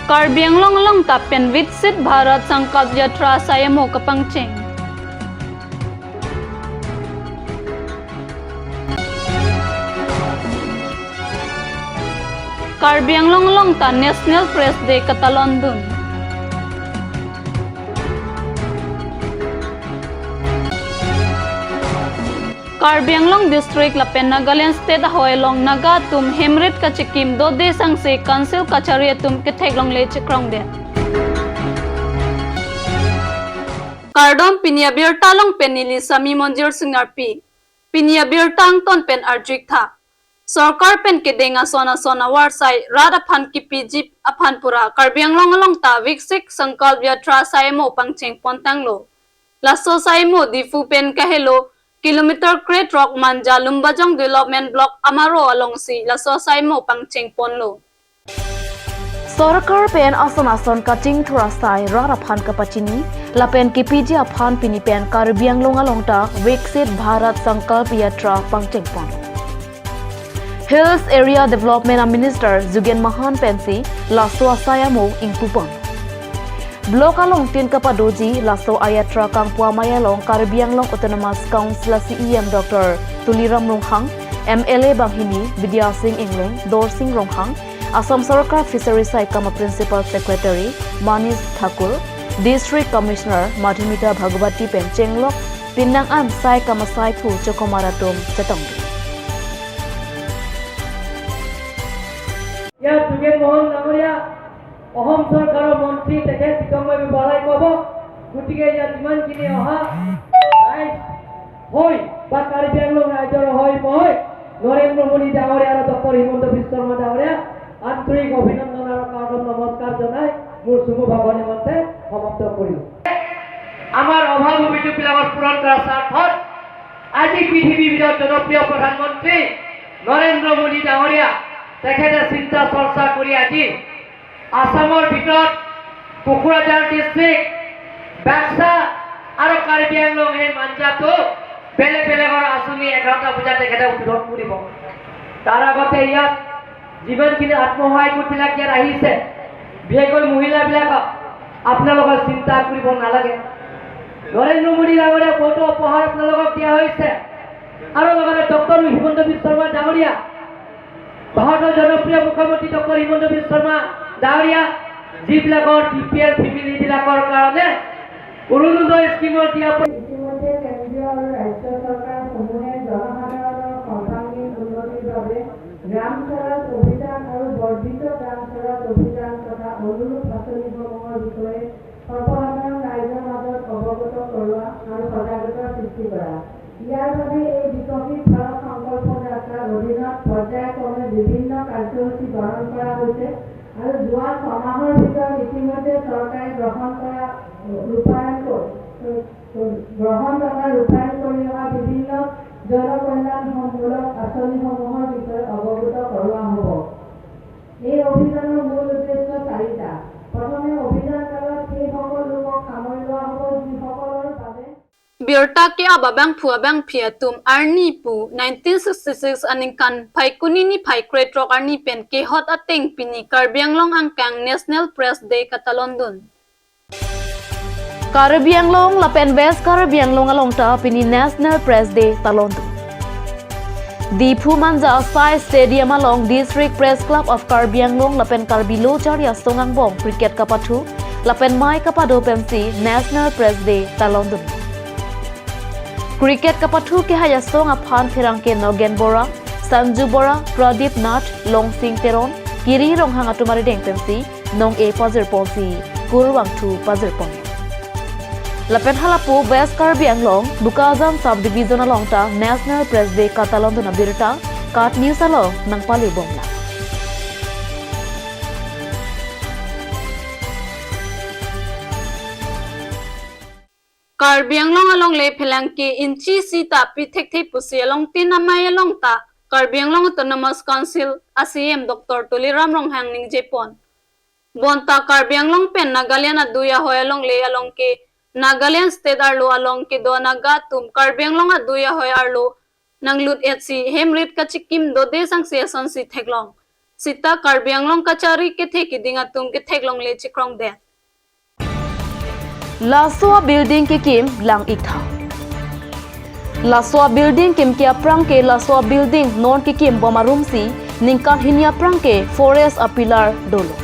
Karbi long tapen Vitsit Bharat Sankalp Yatra Sayamo Kapangcheng. Karbi long ta National Press Day kata London. Karbi Anglong District Lapen Nagaland State Hoylong Naga tum Hemrit Kachikim do de sangse Council Kacharia tum Ketheglong le chikrong de. Kardom Pinya Birtalong Penili Sami Monjir Singarpi. Pinya Birtang ton pen Arjik tha. Sarkar pen kedenga sona warsai rada phan kipi jip aphan pura Karbi Anglong ta Viksik Sankalp Yatra Sayamo Pangcheng Pontanglo. Laso Sayamo Difu pen kahelo Kilometer Crate Rock Manja Lumbajong Development Block Amaro Alongsi Laso Sayamo Pangcheng Ponlo. Sarkar pen ason kating thurasai rara phan kapachini lapen kipiji aphan pini pen Karbi Anglong ta Viksit Bharat Sankalp Yatra Pangcheng Ponlo. Hills Area Development Minister Zugen Mahan Pensi Laso Sayamo Ingpupon. Blok along tin kapadoji Laso Ayatra Kang Puamayalong Karbi Anglong Autonomous Council CEM Dr. Tuliram Ronghang, MLA Banghini Vidya Singh Ingling, Dor Singh Ronghang, Assam Sarkar Fisheries Saikama Principal Secretary Manish Thakur, District Commissioner Madhumita Bhagwati Penchenglok, Pinang An Saikama Saipu Chokomaratum Chetong. Ya Zugen Mohan Namoria অহম সরকাৰৰ মন্ত্ৰী তেখেত বিক্ৰমভাৱে বলাই ক'ব গতিকে ইয়াত যিমানখিনি অহা ৰাইজ হয় বা কাৰ্বি আংলং ৰাইজৰ হয় মই নৰেন্দ্ৰ মোদী ডাঙৰীয়া আৰু ডক্টৰ হিমন্ত বিশ্ব শৰ্মা ডাঙৰীয়া আন্তৰিক অভিনন্দন আৰু কাৰ্ডম নমস্কাৰ জনাই মোৰ শুভভাৱৰ নিমন্তে সমাপ্ত কৰিলোঁ আমাৰ অভাৱ অভিযোগবিলাকৰ পূৰণ কৰাৰ স্বাৰ্থত আজি পৃথিৱীৰ ভিতৰত জনপ্ৰিয় প্ৰধানমন্ত্ৰী নৰেন্দ্ৰ মোদী ডাঙৰীয়া তেখেতে চিন্তা চৰ্চা কৰি আজি আসামৰ ভিতৰত কোকৰাঝাৰ ডিস্ট্ৰিক্ট বাক্সা আৰু কাৰ্বি আংলং এই মাঞ্জাটো বেলেগৰ আঁচনি 11টা বজাত তেখেতে উদ্বোধন কৰিব তাৰ আগতে ইয়াত যিমানখিনি আত্মসহায়ক গোটবিলাক ইয়াত আহিছে বিশেষকৈ মহিলাবিলাকক আপোনালোকৰ চিন্তা কৰিব নালাগে নৰেন্দ্ৰ মোদী ডাঙৰীয়া বহুতো উপহাৰ আপোনালোকক দিয়া হৈছে আৰু লগতে ডক্টৰ হিমন্ত বিশ্ব শৰ্মা ডাঙৰীয়া ভাৰতৰ জনপ্ৰিয় মুখ্যমন্ত্ৰী ডক্টৰ হিমন্ত বিশ্ব শৰ্মা ডাঙৰীয়া যিবিলাকৰ বিপিএল ফেমিলিবিলাকৰ কাৰণে অৰুণোদয় স্কিমৰ দিয়া ইতিমধ্যে কেন্দ্ৰীয় আৰু ৰাজ্য চৰকাৰসমূহে জনসাধাৰণৰ সৰ্বাংগীন উন্নতিৰ বাবে গ্ৰাম স্বৰাজ অভিযান আৰু বৰ্ধিত গ্ৰাম স্বৰাজ অভিযান তথা অনুৰূপ আঁচনিসমূহৰ বিষয়ে সৰ্বসাধাৰণ ৰাইজৰ মাজত অৱগত কৰোৱা আৰু সজাগতাৰ সৃষ্টি কৰা ইয়াৰ বাবে এই বিকশিত ভাৰত সংকল্প যাত্ৰাৰ অধীনত পৰ্যায়ক্ৰমে বিভিন্ন কাৰ্যসূচী গ্ৰহণ কৰা হৈছে আৰু যোৱা 6 মাহৰ ভিতৰত ইতিমধ্যে চৰকাৰে গ্ৰহণ তথা ৰূপায়ণ কৰি অহা বিভিন্ন জনকল্যাণমূলক আঁচনিসমূহৰ বিষয়ে অৱগত কৰোৱা হ'ব এই অভিযানৰ মূল উদ্দেশ্য 4টা প্ৰথমে অভিযান কালত সেই সকলো লোকক সামৰি লোৱা হ'ব যিসকলৰ বাবে Birta ke ababang puabang piatum arni pu 1966 aningkan pai kunini pai kretrok arni pen ke hot ateng pini Karbi Anglong angkang National Press Day kata London. Karbi Anglong lapen West Karbi Anglong alongta pini National Press Day ta London. Di Phumanja Sai Stadium along District Press Club of Karbi Anglong lapen Karbi Locharia Songangbong cricket kapathu lapen mai kapado pensi National Press Day ta London. Cricket kapathu ke haya song aphan phirangke Nogen Bora, Sanju Bora, Pradeep Nath, Long Sing Teron, Kiri Ronghang atumari deng pensi, Nong E Pazir Ponsi, Kurwang Thu Pazir Pong. Lapen halapu West Karbi Anglong, Bukazam Subdivision alongta National Press Day kata London abirta, kat news along nang pali bongla. Karbi Anglong along le phelangki inchi sita pithek thei pusi along tin amai along ta Karbi Anglong Autonomous Council ACM Dr. Tuliram Ronghang ning Jepon bonta Karbi Anglong pen Nagaland aduya hoy along le along ke Nagaland State arlo along ke do naga tum Karbi Anglong aduya hoy arlo nanglut etsi hemrit kachikim do de sang se son si theklong sita Karbi Anglong kachari ke the ki dinga tum ke thek long le chikrong de Laswa building ki kim lang ikha. Laswa building kim kia prang ke laswa building non ki kim boma room si ningkan hinya prang ke forest apilar dolo.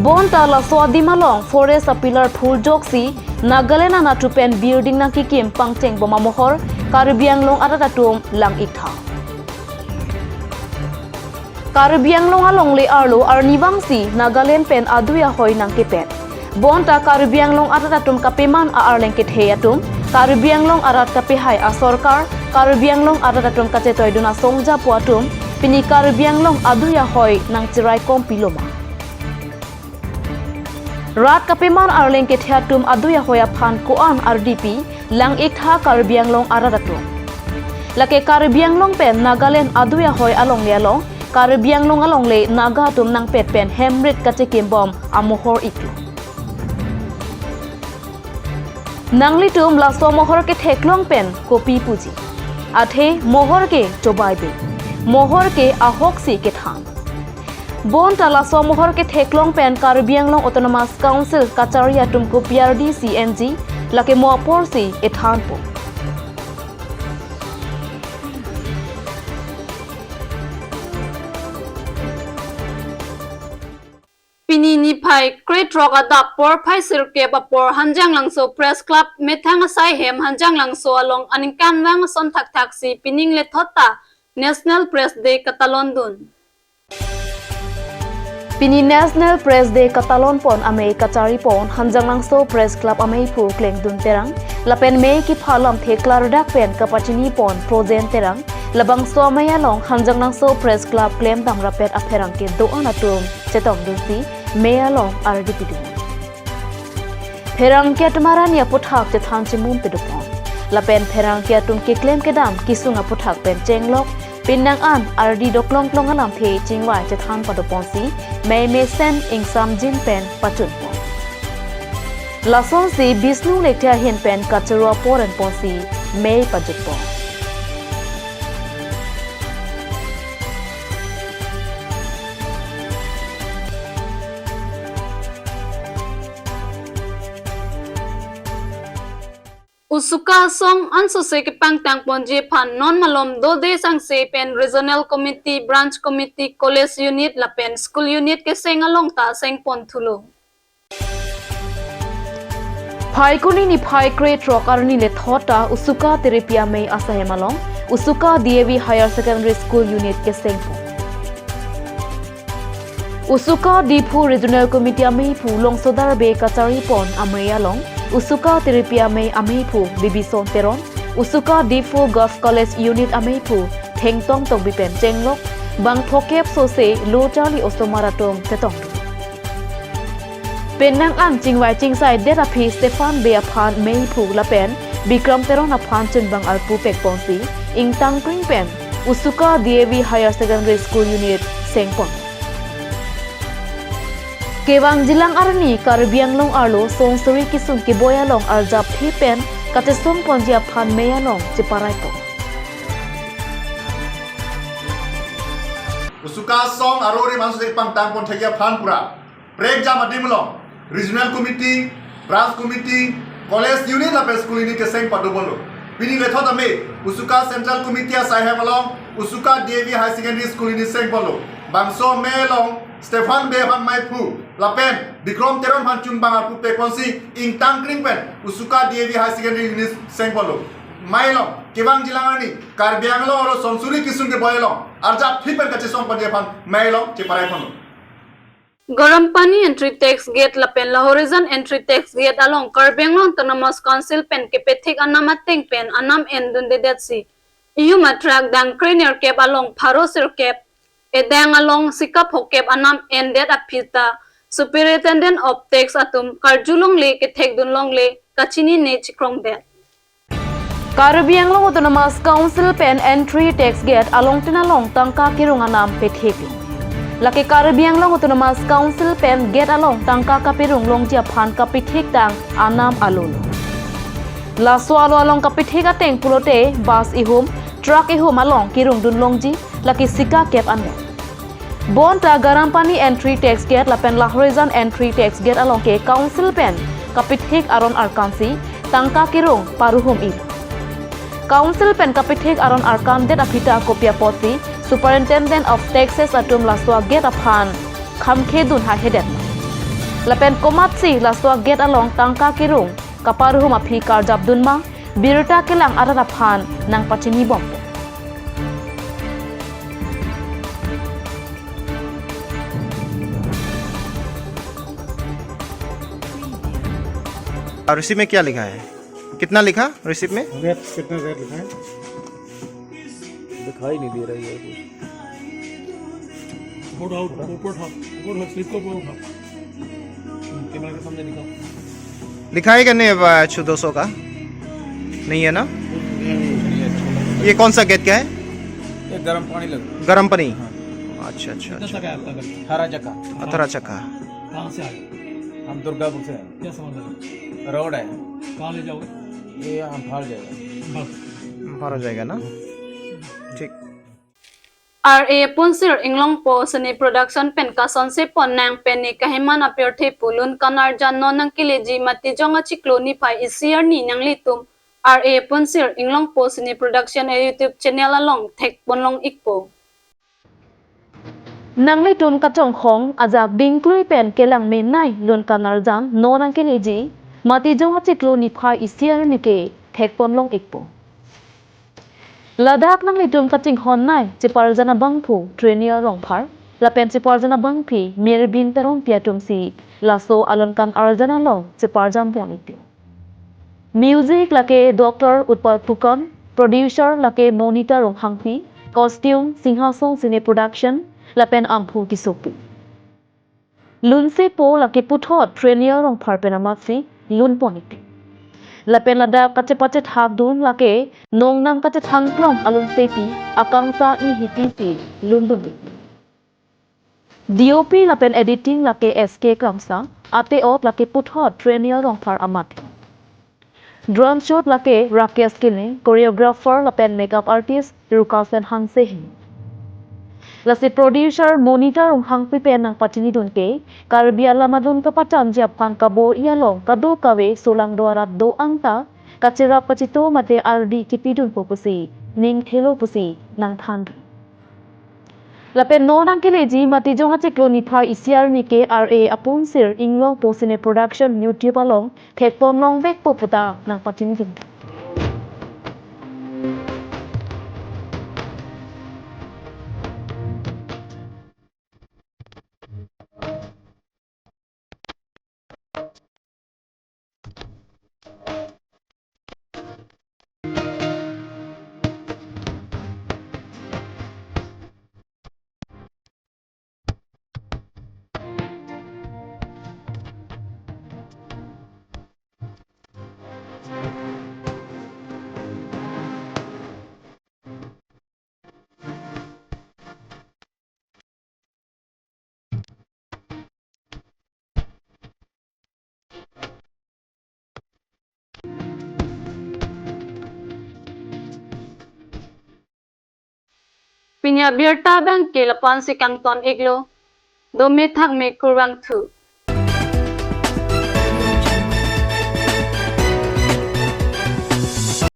Bon ta laswa dimalong forest apilar phul jok si Nagaland na tupen building nang ki kim pangteng boma mohor Karbi Anglong atatatum lang ikha. Karbi Anglong along le arlo arniwang si Nagaland pen aduya hoy nang kipet. Bon ta Karbi Anglong atatatum kapiman a arleng kit heyatum Karbi Anglong arat kapihai a sorkar Karbi Anglong atatatum kachetoy duna songja puatum pini Karbi Anglong aduya hoy nang cirai kom piloma. Rat kapiman arleng kit heyatum aduya hoya phan koan RDP lang ikha Karbi Anglong atatatum. Lake Karbi Anglong pen Nagaland aduya hoy along yalong Karbi Anglong along le naga tum nang pet pen hemrit kachikim bom amohor iklo. Nangli tum laswa mohor ke theklong pen kopi puji. Athe mohor ke chobai be. Mohor ke ahok si ke thang. Bon ta laswa mohor ke theklong pen Karbi Anglong Autonomous Council kacharia tum ko PRD CNG lake moapor si ethan po. Pini ni phai great rock adap por phai sir ke ba por hanjang lang so press club methang sai hem hanjang lang so along aning kan wang son thak thak si pining le thota National Press Day Katalon dun Pini National Press Day Katalon pon amei kachari pon hanjang lang so press club amei pu kleng dun terang lapen mei ki phalam theklar dak pen kapachini pon projen terang labang so maya long hanjang lang so press club claim dam rapet apherang ke do anatum chetong dusi meya long RDP du pherang ke tamaran ya puthak te than chimum pe dupon lapen pherang ke tum ke claim ke dam kisunga puthak pen chenglok pinang an RD doklong klong alam the chingwa che than pa dupon si mei me sen ingsam jin pen pachun pon lason si bisnu lekthia hen pen kachurwa poren pon si mei pajut pon Usuka song anso se ke pangtang ponje phan non malom do de sang se pen regional committee branch committee college unit la pen school unit ke seng along ta seng pon thulo phai kuni ni phai great rock arni le thota usuka terapia mei asahe malong usuka DAV higher secondary school unit ke seng pon usuka dipu regional committee amei pu long sodar be kachari pon amaya long usuka terapia mei amei pu bibison teron usuka dipu golf college unit amei pu thengtong tong bipen chenglok bang thokep so se lo chali osomaratom tetong penang an chingwai chingsai data phi Stefan be aphan mei pu la pen bikram teron aphan chun bang alpu pek ponsi ingtang kring pen usuka DAV higher secondary school unit sengpon Kewang jilang arni Karbi Anglong arlo song suri kisung ki boyalong arjap phi pen kate song ponjia phan meyalong chiparai po Usuka song arori mansu pang tang pon thegia phan pura break jam adimlong regional committee branch committee college unit la school unit ke seng padu bolo pini le thota me usuka central committee sai hem along usuka DAV high secondary school unit seng bolo bangso melong Stefan be han mai phu la pen bikrom teron han chung bang pu pe konsi ing tang kring pen usuka DAV high secondary unit seng bolo mailong kewang jilangani Karbi Anglong aro sonsuri kisung ke boyalong arja phipen kache song panje phan mailong che parai phono Garam pani entry tax gate la pen la horizon entry tax gate along Karbi Anglong Autonomous Council pen ke pethik anama teng pen anam endun de detsi iu matrak dang cranial cap along pharosir cap edang along sikap hokep anam ended apita superintendent of tax atum karjulong le ke thekdun long le kachini ne chikrong de Karbi Anglong Autonomous Council pen entry tax gate along tinalong tangka kirunga nam pethepi lake Karbi Anglong Autonomous Council pen gate along tangka kapirung longjia phan kapithik tang anam alul la swalo along kapithik ateng pulote bus ihum truck ihum along kirung dun longji laki sika cap ane Bon ta garam pani entry tax gate lapen lahrizan entry tax gate along ke council pen kapithik aron arkansi tangka kirung paruhum ip. Council pen kapithik aron arkan det apita kopia posi superintendent of taxes atum laswa gate aphan khamkhedun ha hedet. Lapen komatsi laswa gate along tangka kirung kaparuhum api karjabdunma birta kelang aran aphan nang pachini bom. और रिसिप्ट में क्या लिखा है? कितना लिखा रिसिप्ट में? रेट कितना रेट लिखा है? दिखाई नहीं दे रही है फोटो ऊपर स्लिप को उठाओ कैमरा के सामने दिखाओ। लिखा है कि नहीं 200 का? नहीं है ना? ये कौन सा गेट का है? ये गर्म पानी लग गरम पानी। हाँ। अच्छा अच्छा कितना अच्छा। तक है आपका घर? 18 चक्का। 18 चक्का। कहाँ से आए? हम दुर्गापुर से हैं। क्या समझ लगे? रोड है। कहाँ ले जाओगे? ये यहाँ बाहर जाएगा। बाहर हो जाएगा ना? ठीक। RA punsir inglong po sani production pen ka sonse pon nang pen ni kahiman apir the pulun kanar jan non nang kileji mati jonga chiklo ni pai isier ni nang litum RA punsir inglong po sani production e YouTube channel along thek bonlong ikpo Nang litum kachong khong ajak bingklui pen kelang men nai lun kanar jan non nang kileji mati jonga chiklo ni pai isier ni ke thek bonlong ikpo. Ladakh nang litum kaching hon nai chipar jana bangphu trainer rong phar lapen chipar jana bangphi mir bin tarong piatum si laso alonkan arjana long chipar jam pianitu. Music lake Dr. Utpal Phukan, producer lake Monita rong hangpi, costume Singhasong Cine Production lapen amphu kisopu. Lunse po lake puthot trainer rong phar penamasi lun ponitu. Lapen lada kacepat hak dun lake nong nang kacet hangplong alun sepi akang sa I hiti si lundun. DOP lapen editing lake SK Kamsa ate ot lake puthot trainer rong far amat. Drum shot lake Rakesh Kine choreographer lapen makeup artist Rukasen Hansehin. Lasi producer Monita rong hangpi pen nang patini dun ke Karbi alamadun kapatan jiapkan kabo ialong kado kawe solang doarat do angta kacira pacito mate ardi kipidun popusi ning helo pusi nang thand. Lapen no nang kileji mati jonga chiklo ni phar isiar ni ke RA apun sir inglong posine production YouTube along thekpom long vek poputa nang patini dun. pinya birta bang ke lapan si kanton iglo do me thak me kurang thu